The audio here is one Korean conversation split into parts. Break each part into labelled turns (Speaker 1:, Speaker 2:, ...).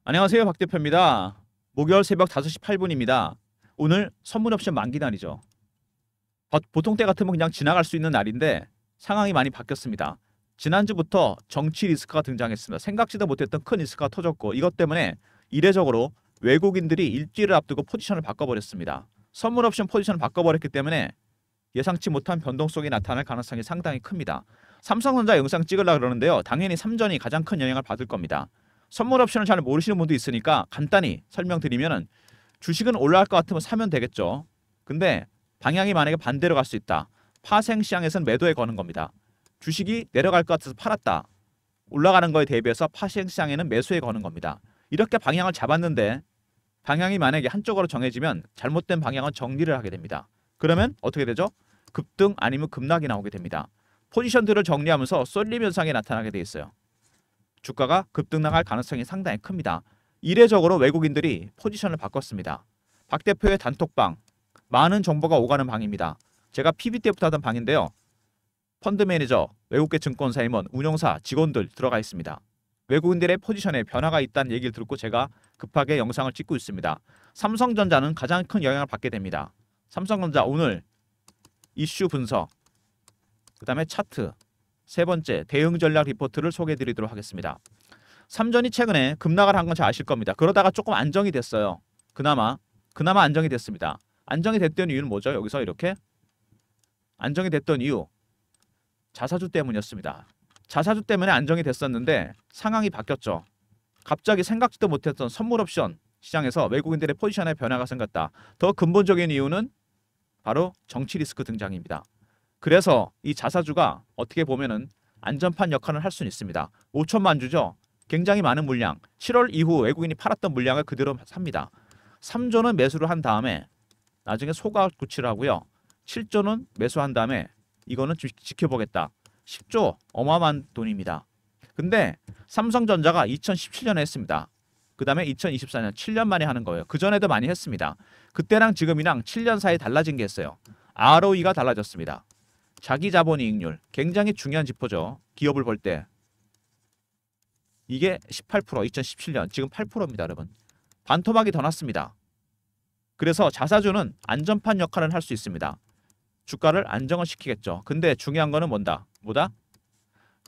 Speaker 1: 안녕하세요. 박 대표입니다. 목요일 새벽 5시 8분입니다. 오늘 선물 옵션 만기 날이죠. 보통 때 같으면 그냥 지나갈 수 있는 날인데 상황이 많이 바뀌었습니다. 지난주부터 정치 리스크가 등장했습니다. 생각지도 못했던 큰 리스크가 터졌고 이것 때문에 이례적으로 외국인들이 일주일을 앞두고 포지션을 바꿔버렸습니다. 선물 옵션 포지션을 바꿔버렸기 때문에 예상치 못한 변동성이 나타날 가능성이 상당히 큽니다. 삼성전자 영상 찍으려고 그러는데요. 당연히 삼전이 가장 큰 영향을 받을 겁니다. 선물 옵션을 잘 모르시는 분도 있으니까 간단히 설명드리면은 주식은 올라갈 것 같으면 사면 되겠죠. 근데 방향이 만약에 반대로 갈 수 있다. 파생 시장에서는 매도에 거는 겁니다. 주식이 내려갈 것 같아서 팔았다. 올라가는 거에 대비해서 파생 시장에는 매수에 거는 겁니다. 이렇게 방향을 잡았는데 방향이 만약에 한쪽으로 정해지면 잘못된 방향은 정리를 하게 됩니다. 그러면 어떻게 되죠? 급등 아니면 급락이 나오게 됩니다. 포지션들을 정리하면서 쏠림 현상이 나타나게 돼 있어요. 주가가 급등나갈 가능성이 상당히 큽니다. 이례적으로 외국인들이 포지션을 바꿨습니다. 박 대표의 단톡방, 많은 정보가 오가는 방입니다. 제가 PB 때부터 하던 방인데요. 펀드 매니저, 외국계 증권사 임원, 운용사, 직원들 들어가 있습니다. 외국인들의 포지션에 변화가 있다는 얘기를 듣고 제가 급하게 영상을 찍고 있습니다. 삼성전자는 가장 큰 영향을 받게 됩니다. 삼성전자 오늘 이슈 분석, 그 다음에 차트, 세 번째 대응 전략 리포트를 소개해 드리도록 하겠습니다. 삼전이 최근에 급락을 한 건 잘 아실 겁니다. 그러다가 조금 안정이 됐어요. 그나마 안정이 됐습니다. 안정이 됐던 이유는 뭐죠? 여기서 이렇게 안정이 됐던 이유 자사주 때문이었습니다. 자사주 때문에 안정이 됐었는데 상황이 바뀌었죠. 갑자기 생각지도 못했던 선물 옵션 시장에서 외국인들의 포지션에 변화가 생겼다. 더 근본적인 이유는 바로 정치 리스크 등장입니다. 그래서 이 자사주가 어떻게 보면은 안전판 역할을 할 수는 있습니다. 5천만 주죠. 굉장히 많은 물량. 7월 이후 외국인이 팔았던 물량을 그대로 삽니다. 3조는 매수를 한 다음에 나중에 소가웃 구치를 하고요. 7조는 매수한 다음에 이거는 지켜보겠다. 10조 어마어마한 돈입니다. 근데 삼성전자가 2017년에 했습니다. 그 다음에 2024년 7년 만에 하는 거예요. 그전에도 많이 했습니다. 그때랑 지금이랑 7년 사이에 달라진 게 있어요. ROE가 달라졌습니다. 자기 자본이익률 굉장히 중요한 지표죠. 기업을 볼 때. 이게 18% 2017년 지금 8%입니다. 여러분. 반토막이 더 났습니다. 그래서 자사주는 안전판 역할을 할 수 있습니다. 주가를 안정을 시키겠죠. 근데 중요한 거는 뭐다?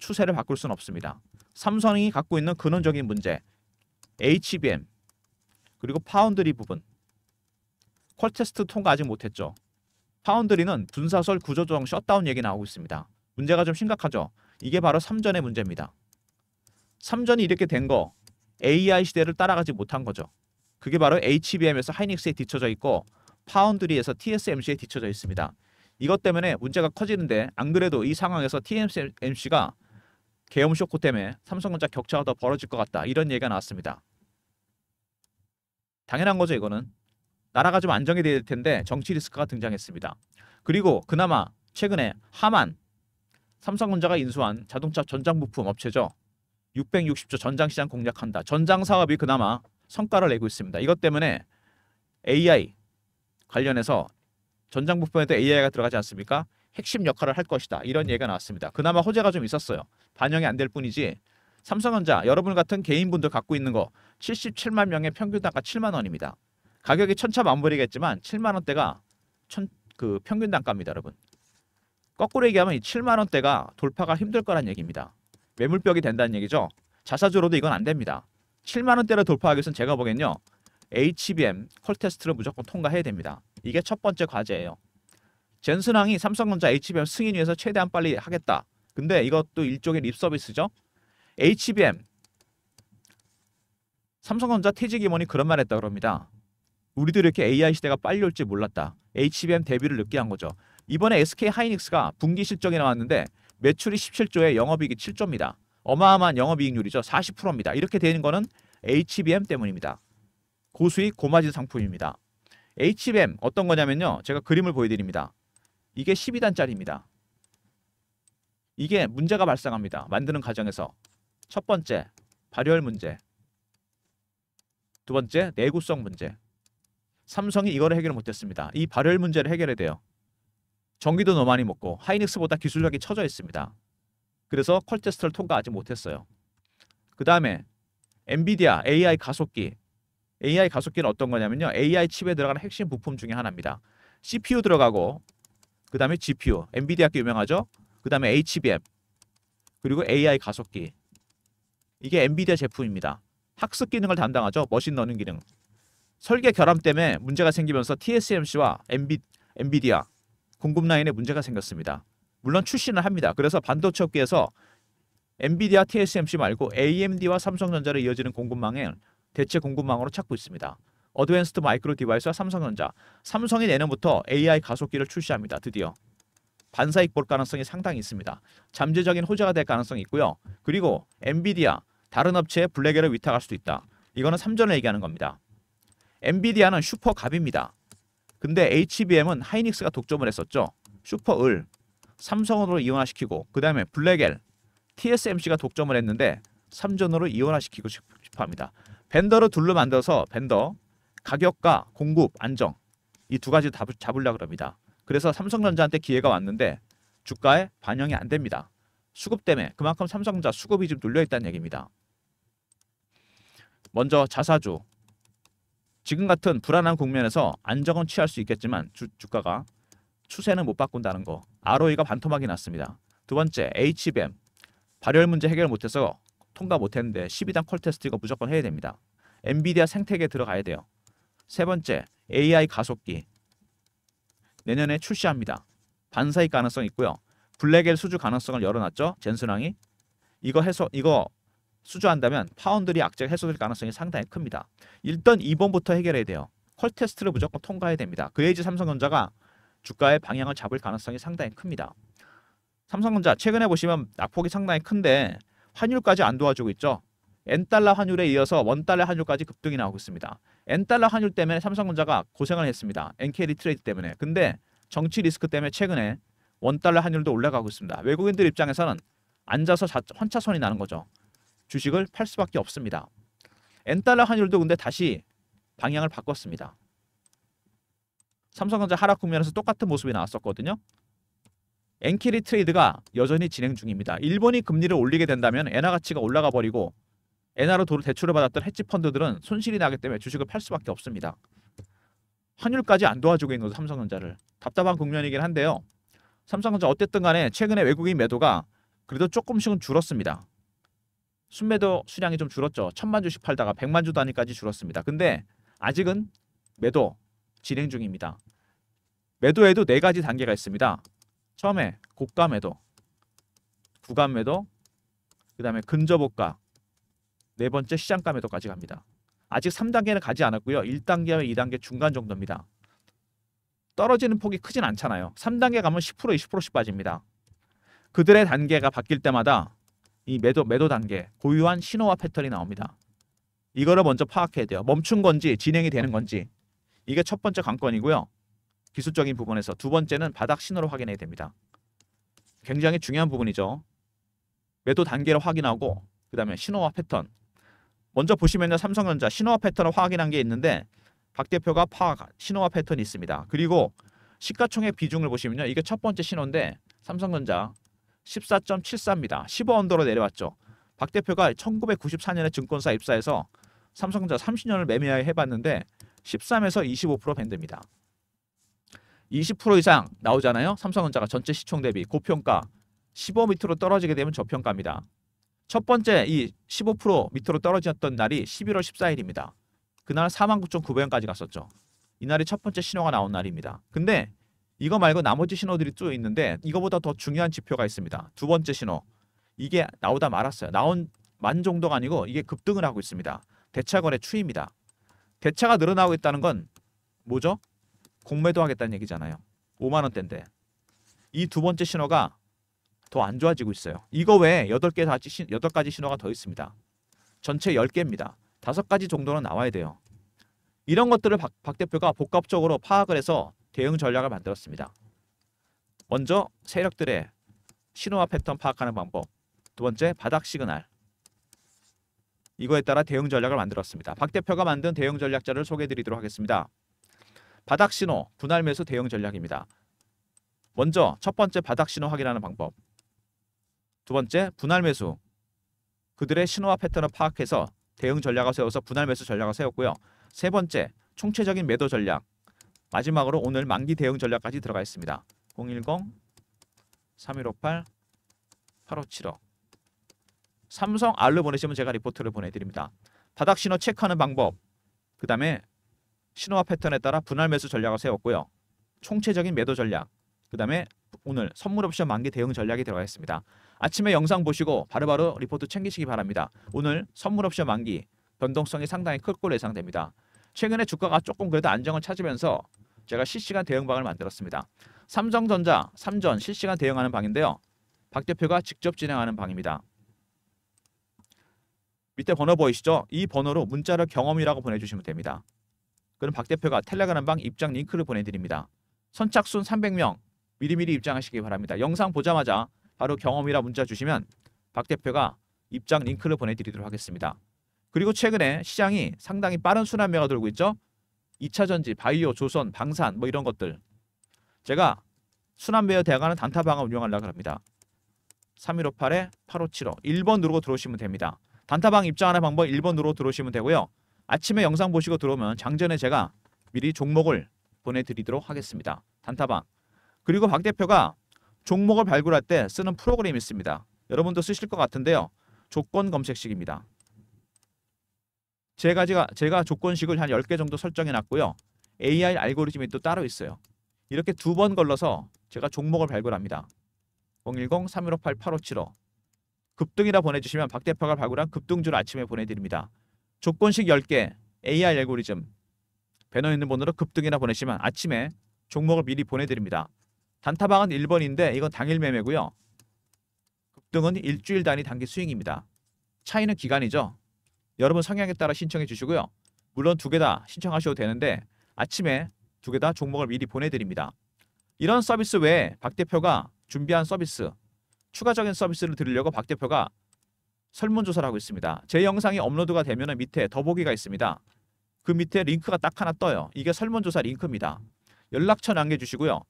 Speaker 1: 추세를 바꿀 수는 없습니다. 삼성이 갖고 있는 근원적인 문제 HBM 그리고 파운드리 부분 퀄테스트 통과 아직 못했죠. 파운드리는 분사설 구조조정 셧다운 얘기 나오고 있습니다. 문제가 좀 심각하죠. 이게 바로 삼전의 문제입니다. 삼전이 이렇게 된 거 AI 시대를 따라가지 못한 거죠. 그게 바로 HBM에서 하이닉스에 뒤쳐져 있고 파운드리에서 TSMC에 뒤쳐져 있습니다. 이것 때문에 문제가 커지는데 안 그래도 이 상황에서 TSMC가 계엄 쇼크 때문에 삼성전자 격차가 더 벌어질 것 같다. 이런 얘기가 나왔습니다. 당연한 거죠. 이거는. 나라가 좀 안정이 될 텐데 정치 리스크가 등장했습니다. 그리고 그나마 최근에 하만 삼성전자가 인수한 자동차 전장 부품 업체죠. 660조 전장 시장 공략한다. 전장 사업이 그나마 성과를 내고 있습니다. 이것 때문에 AI 관련해서 전장 부품에도 AI가 들어가지 않습니까? 핵심 역할을 할 것이다. 이런 얘기가 나왔습니다. 그나마 호재가 좀 있었어요. 반영이 안 될 뿐이지 삼성전자 여러분 같은 개인분들 갖고 있는 거 77만 명의 평균 단가 7만 원입니다. 가격이 천차만별이겠지만 7만 원대가 그 평균 단가입니다, 여러분. 거꾸로 얘기하면 이 7만 원대가 돌파가 힘들 거란 얘기입니다. 매물벽이 된다는 얘기죠. 자사주로도 이건 안 됩니다. 7만 원대를 돌파하기 위해서는 제가 보기엔요. HBM 퀄테스트를 무조건 통과해야 됩니다. 이게 첫 번째 과제예요. 젠슨항이 삼성전자 HBM 승인 위해서 최대한 빨리 하겠다. 근데 이것도 일종의 립서비스죠. HBM 삼성전자 퇴직 임원이 그런 말 했다 그럽니다. 우리도 이렇게 AI 시대가 빨리 올지 몰랐다. HBM 데뷔를 늦게 한 거죠. 이번에 SK 하이닉스가 분기 실적이 나왔는데 매출이 17조에 영업이익이 7조입니다. 어마어마한 영업이익률이죠. 40%입니다. 이렇게 되는 거는 HBM 때문입니다. 고수익 고마진 상품입니다. HBM 어떤 거냐면요. 제가 그림을 보여드립니다. 이게 12단짜리입니다. 이게 문제가 발생합니다. 만드는 과정에서. 첫 번째, 발열 문제. 두 번째, 내구성 문제. 삼성이 이거를 해결을 못했습니다. 이 발열 문제를 해결해야 돼요. 전기도 너무 많이 먹고 하이닉스보다 기술력이 처져 있습니다. 그래서 퀄 테스트를 통과하지 못했어요. 그 다음에 엔비디아 AI 가속기. AI 가속기는 어떤 거냐면요. AI 칩에 들어가는 핵심 부품 중에 하나입니다. CPU 들어가고 그 다음에 GPU, 엔비디아 게 유명하죠. 그 다음에 HBM, 그리고 AI 가속기. 이게 엔비디아 제품입니다. 학습 기능을 담당하죠. 머신러닝 기능. 설계 결함 때문에 문제가 생기면서 TSMC와 엔비디아 공급 라인에 문제가 생겼습니다. 물론 출시는 합니다. 그래서 반도체 업계에서 엔비디아, TSMC 말고 AMD와 삼성전자를 이어지는 공급망에 대체 공급망으로 찾고 있습니다. 어드밴스드 마이크로 디바이스와 삼성전자. 삼성이 내년부터 AI 가속기를 출시합니다. 드디어. 반사익 볼 가능성이 상당히 있습니다. 잠재적인 호재가 될 가능성이 있고요. 그리고 엔비디아, 다른 업체에 블랙엘을 위탁할 수도 있다. 이거는 3전을 얘기하는 겁니다. 엔비디아는 슈퍼갑입니다. 근데 HBM은 하이닉스가 독점을 했었죠. 슈퍼을 삼성으로 이원화시키고 그 다음에 블랙엘, TSMC가 독점을 했는데 3전으로 이원화시키고 싶어합니다. 벤더를 둘러 만들어서 벤더, 가격과 공급, 안정 이 두 가지 다 잡으려고 합니다. 그래서 삼성전자한테 기회가 왔는데 주가에 반영이 안 됩니다. 수급 때문에 그만큼 삼성전자 수급이 좀 눌려있다는 얘기입니다. 먼저 자사주. 지금 같은 불안한 국면에서 안정은 취할 수 있겠지만 주가가 추세는 못 바꾼다는 거. ROE가 반토막이 났습니다. 두 번째 HBM. 발열 문제 해결 못해서 통과 못했는데 12단 콜 테스트 이거 무조건 해야 됩니다. 엔비디아 생태계에 들어가야 돼요. 세 번째 AI 가속기. 내년에 출시합니다. 반사익 가능성이 있고요. 블랙엘 수주 가능성을 열어놨죠. 젠슨왕이. 이거 수주한다면 파운드리 악재가 해소될 가능성이 상당히 큽니다. 일단 2번부터 해결해야 돼요. 콜 테스트를 무조건 통과해야 됩니다. 그래야지 삼성전자가 주가의 방향을 잡을 가능성이 상당히 큽니다. 삼성전자 최근에 보시면 낙폭이 상당히 큰데 환율까지 안 도와주고 있죠. N달러 환율에 이어서 원달러 환율까지 급등이 나오고 있습니다. N달러 환율 때문에 삼성전자가 고생을 했습니다. NKD 트레이드 때문에. 근데 정치 리스크 때문에 최근에 원달러 환율도 올라가고 있습니다. 외국인들 입장에서는 앉아서 환차손이 나는 거죠. 주식을 팔 수밖에 없습니다. N달러 환율도 근데 다시 방향을 바꿨습니다. 삼성전자 하락 국면에서 똑같은 모습이 나왔었거든요. 엔키리 트레이드가 여전히 진행 중입니다. 일본이 금리를 올리게 된다면 엔화 가치가 올라가 버리고 엔화로 대출을 받았던 헤지 펀드들은 손실이 나기 때문에 주식을 팔 수밖에 없습니다. 환율까지 안 도와주고 있는 거죠. 삼성전자를. 답답한 국면이긴 한데요. 삼성전자 어쨌든 간에 최근에 외국인 매도가 그래도 조금씩은 줄었습니다. 순매도 수량이 좀 줄었죠. 1000만 주씩 팔다가 100만 주 단위까지 줄었습니다. 근데 아직은 매도 진행 중입니다. 매도에도 4가지 단계가 있습니다. 처음에 고가 매도, 구간 매도, 그 다음에 근접호가, 네 번째 시장가 매도까지 갑니다. 아직 3단계는 가지 않았고요. 1단계와 2단계 중간 정도입니다. 떨어지는 폭이 크진 않잖아요. 3단계 가면 10% 20%씩 빠집니다. 그들의 단계가 바뀔 때마다 이 매도 단계, 고유한 신호와 패턴이 나옵니다. 이거를 먼저 파악해야 돼요. 멈춘 건지 진행이 되는 건지. 이게 첫 번째 관건이고요. 기술적인 부분에서 두 번째는 바닥 신호를 확인해야 됩니다. 굉장히 중요한 부분이죠. 매도 단계를 확인하고 그 다음에 신호와 패턴. 먼저 보시면요. 삼성전자 신호와 패턴을 확인한 게 있는데 박 대표가 신호와 패턴이 있습니다. 그리고 시가총액 비중을 보시면요. 이게 첫 번째 신호인데 삼성전자 14.74입니다. 15 언더로 내려왔죠. 박 대표가 1994년에 증권사 입사해서 삼성전자 30년을 매매해봤는데 13에서 25% 밴드입니다. 20% 이상 나오잖아요. 삼성전자가 전체 시총 대비 고평가 15 밑으로 떨어지게 되면 저평가입니다. 첫 번째 이 15% 밑으로 떨어졌던 날이 11월 14일입니다. 그날 49,900원까지 갔었죠. 이날이 첫 번째 신호가 나온 날입니다. 근데 이거 말고 나머지 신호들이 또 있는데 이거보다 더 중요한 지표가 있습니다. 두 번째 신호. 이게 나오다 말았어요. 나온 만 정도가 아니고 이게 급등을 하고 있습니다. 대차거래 추이입니다. 대차가 늘어나고 있다는 건 뭐죠? 공매도 하겠다는 얘기잖아요. 5만 원대인데. 이 두 번째 신호가 더 안 좋아지고 있어요. 이거 외에 8가지 신호가 더 있습니다. 전체 10개입니다. 5가지 정도는 나와야 돼요. 이런 것들을 박 대표가 복합적으로 파악을 해서 대응 전략을 만들었습니다. 먼저 세력들의 신호와 패턴 파악하는 방법. 두 번째 바닥 시그널. 이거에 따라 대응 전략을 만들었습니다. 박 대표가 만든 대응 전략자를 소개해드리도록 하겠습니다. 바닥 신호, 분할 매수 대응 전략입니다. 먼저 첫 번째 바닥 신호 확인하는 방법. 두 번째 분할 매수. 그들의 신호와 패턴을 파악해서 대응 전략을 세워서 분할 매수 전략을 세웠고요. 세 번째, 총체적인 매도 전략. 마지막으로 오늘 만기 대응 전략까지 들어가 있습니다. 010-3158-8575 삼성 R로 보내시면 제가 리포트를 보내드립니다. 바닥 신호 체크하는 방법, 그 다음에 신호와 패턴에 따라 분할 매수 전략을 세웠고요. 총체적인 매도 전략, 그 다음에 오늘 선물 옵션 만기 대응 전략이 들어가 있습니다. 아침에 영상 보시고 바로바로 리포트 챙기시기 바랍니다. 오늘 선물 옵션 만기 변동성이 상당히 클 걸로 예상됩니다. 최근에 주가가 조금 그래도 안정을 찾으면서 제가 실시간 대응방을 만들었습니다. 삼성전자, 삼전 실시간 대응하는 방인데요. 박 대표가 직접 진행하는 방입니다. 밑에 번호 보이시죠? 이 번호로 문자를 경험이라고 보내주시면 됩니다. 그럼 박 대표가 텔레그램 방 입장 링크를 보내드립니다. 선착순 300명 미리미리 입장하시기 바랍니다. 영상 보자마자 바로 경험이라 문자 주시면 박 대표가 입장 링크를 보내드리도록 하겠습니다. 그리고 최근에 시장이 상당히 빠른 순환매가 돌고 있죠. 2차전지, 바이오, 조선, 방산 뭐 이런 것들. 제가 순환매에 대항하는 단타방을 운영하려고 합니다. 3158-8575 1번 누르고 들어오시면 됩니다. 단타방 입장하는 방법 1번 누르고 들어오시면 되고요. 아침에 영상 보시고 들어오면 장전에 제가 미리 종목을 보내드리도록 하겠습니다. 단타방. 그리고 박 대표가 종목을 발굴할 때 쓰는 프로그램이 있습니다. 여러분도 쓰실 것 같은데요. 조건 검색식입니다. 제가 조건식을 한 10개 정도 설정해 놨고요. AI 알고리즘이 또 따로 있어요. 이렇게 2번 걸러서 제가 종목을 발굴합니다. 010-3158-8575 급등이라 보내주시면 박 대표가 발굴한 급등주를 아침에 보내드립니다. 조건식 10개 AI 알고리즘 배너 있는 번호로 급등이라 보내시면 아침에 종목을 미리 보내드립니다. 단타방은 1번인데 이건 당일 매매고요. 급등은 일주일 단위 단기 수익입니다. 차이는 기간이죠. 여러분 성향에 따라 신청해 주시고요. 물론 2개 다 신청하셔도 되는데 아침에 2개 다 종목을 미리 보내드립니다. 이런 서비스 외에 박 대표가 준비한 서비스, 추가적인 서비스를 드리려고 박 대표가 설문조사를 하고 있습니다. 제 영상이 업로드가 되면 밑에 더보기가 있습니다. 그 밑에 링크가 딱 하나 떠요. 이게 설문조사 링크입니다. 연락처 남겨주시고요.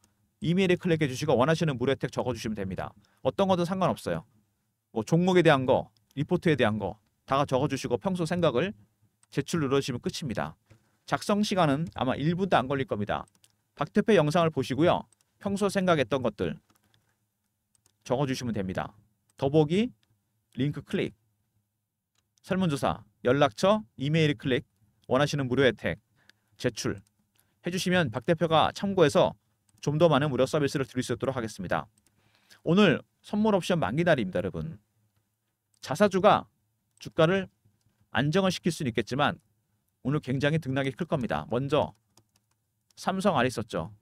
Speaker 1: 이메일에 클릭해 주시고 원하시는 무료 혜택 적어주시면 됩니다. 어떤 거든 상관없어요. 뭐 종목에 대한 거, 리포트에 대한 거 다 적어주시고 평소 생각을 제출 누르시면 끝입니다. 작성 시간은 아마 1분도 안 걸릴 겁니다. 박 대표 영상을 보시고요. 평소 생각했던 것들 적어주시면 됩니다. 더보기, 링크 클릭, 설문조사, 연락처, 이메일 클릭, 원하시는 무료 혜택 제출 해주시면 박 대표가 참고해서 좀 더 많은 무료 서비스를 드릴 수 있도록 하겠습니다. 오늘 선물 옵션 만기 날입니다, 여러분. 자사주가 주가를 안정을 시킬 수는 있겠지만 오늘 굉장히 등락이 클 겁니다. 먼저 삼성 R 있었죠.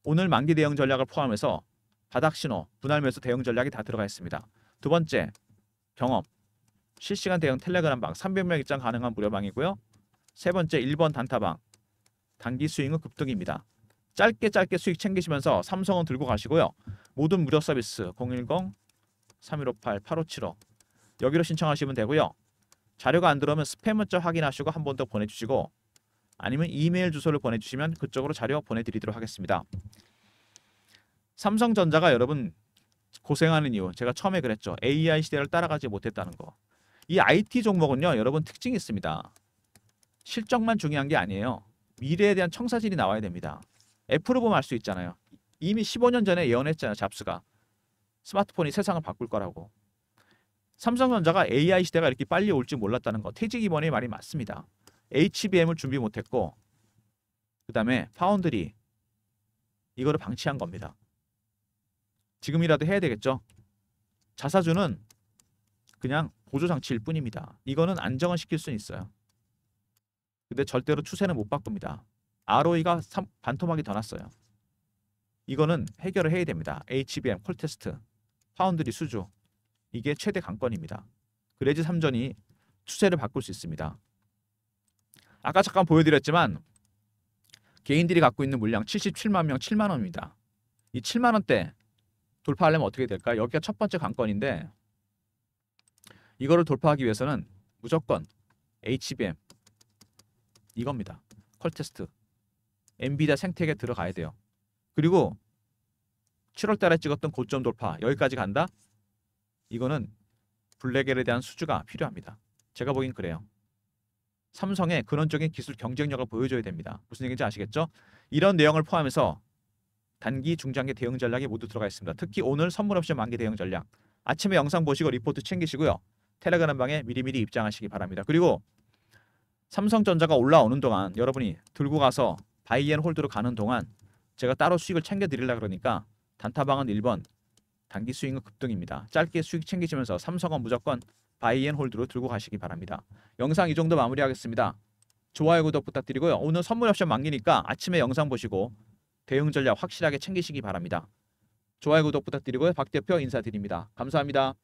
Speaker 1: 오늘 만기 대응 전략을 포함해서 바닥 신호, 분할 매수 대응 전략이 다 들어가 있습니다. 두 번째, 경험. 실시간 대응 텔레그램 방 300명 입장 가능한 무료방이고요. 세 번째, 1번 단타방. 단기 수익은 급등입니다. 짧게 수익 챙기시면서 삼성은 들고 가시고요. 모든 무료 서비스 010-3158-8575 여기로 신청하시면 되고요. 자료가 안 들어오면 스팸 문자 확인하시고 한 번 더 보내주시고 아니면 이메일 주소를 보내주시면 그쪽으로 자료 보내드리도록 하겠습니다. 삼성전자가 여러분 고생하는 이유 제가 처음에 그랬죠. AI 시대를 따라가지 못했다는 거. 이 IT 종목은요. 여러분 특징이 있습니다. 실적만 중요한 게 아니에요. 미래에 대한 청사진이 나와야 됩니다. 애플을 보면 알 수 있잖아요. 이미 15년 전에 예언했잖아요. 잡스가. 스마트폰이 세상을 바꿀 거라고. 삼성전자가 AI 시대가 이렇게 빨리 올 줄 몰랐다는 거. 태직이번의 말이 맞습니다. HBM을 준비 못했고 그 다음에 파운드리 이거를 방치한 겁니다. 지금이라도 해야 되겠죠. 자사주는 그냥 보조장치일 뿐입니다. 이거는 안정을 시킬 수는 있어요. 근데 절대로 추세는 못 바꿉니다. ROE가 반토막이 더 났어요. 이거는 해결을 해야 됩니다. HBM, 콜테스트, 파운드리 수주 이게 최대 관건입니다. 그래야지 삼전이 추세를 바꿀 수 있습니다. 아까 잠깐 보여드렸지만 개인들이 갖고 있는 물량 77만 명 7만 원입니다. 이 7만 원대 돌파하려면 어떻게 될까요? 여기가 첫 번째 관건인데 이거를 돌파하기 위해서는 무조건 HBM 이겁니다. 컬테스트 엔비디아 생태계에 들어가야 돼요. 그리고 7월 달에 찍었던 고점 돌파 여기까지 간다? 이거는 블랙엘에 대한 수주가 필요합니다. 제가 보긴 그래요. 삼성의 근원적인 기술 경쟁력을 보여줘야 됩니다. 무슨 얘기인지 아시겠죠? 이런 내용을 포함해서 단기, 중장기 대응 전략이 모두 들어가 있습니다. 특히 오늘 선물 옵션 만기 대응 전략. 아침에 영상 보시고 리포트 챙기시고요. 텔레그램 방에 미리미리 입장하시기 바랍니다. 그리고 삼성전자가 올라오는 동안 여러분이 들고 가서 바이앤홀드로 가는 동안 제가 따로 수익을 챙겨드리려고 그러니까 단타방은 1번, 단기 수익은 급등입니다. 짧게 수익 챙기시면서 삼성은 무조건 바이앤홀드로 들고 가시기 바랍니다. 영상 이 정도 마무리하겠습니다. 좋아요, 구독 부탁드리고요. 오늘 선물 옵션 만기니까 아침에 영상 보시고 대응 전략 확실하게 챙기시기 바랍니다. 좋아요, 구독 부탁드리고요. 박 대표 인사드립니다. 감사합니다.